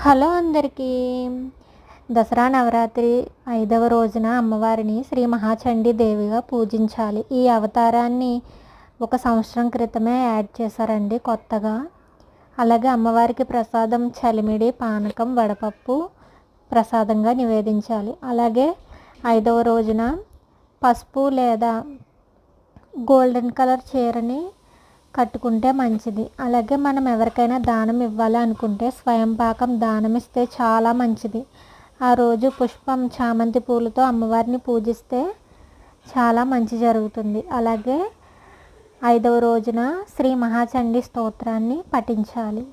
Hello అందరికీ. దసరా నవరాత్రి 5వ రోజున అమ్మవారిని శ్రీ మహాచండీ దేవిగా పూజించాలి. ఈ అవతారాన్ని 1 సంవత్సరం క్రితమే యాడ్ చేశారండి కొత్తగా. అలాగే అమ్మవారికి ప్రసాదం చలిమిడి, పానకం, వడపప్పు ప్రసాదంగా నివేదించాలి. అలాగే 5వ రోజున పసుపు లేదా గోల్డెన్ కలర్ చీరని కట్టుకుంటే మంచిది. అలాగే మనం ఎవరికైనా దానం ఇవ్వాలి అనుకుంటే స్వయం పాకం దానం ఇస్తే చాలా మంచిది. ఆ రోజు పుష్పం, చామంతి పూలతో అమ్మవారిని పూజిస్తే చాలా మంచి జరుగుతుంది. అలాగే 5వ రోజున శ్రీ మహాచండీ స్తోత్రాన్ని పఠించాలి.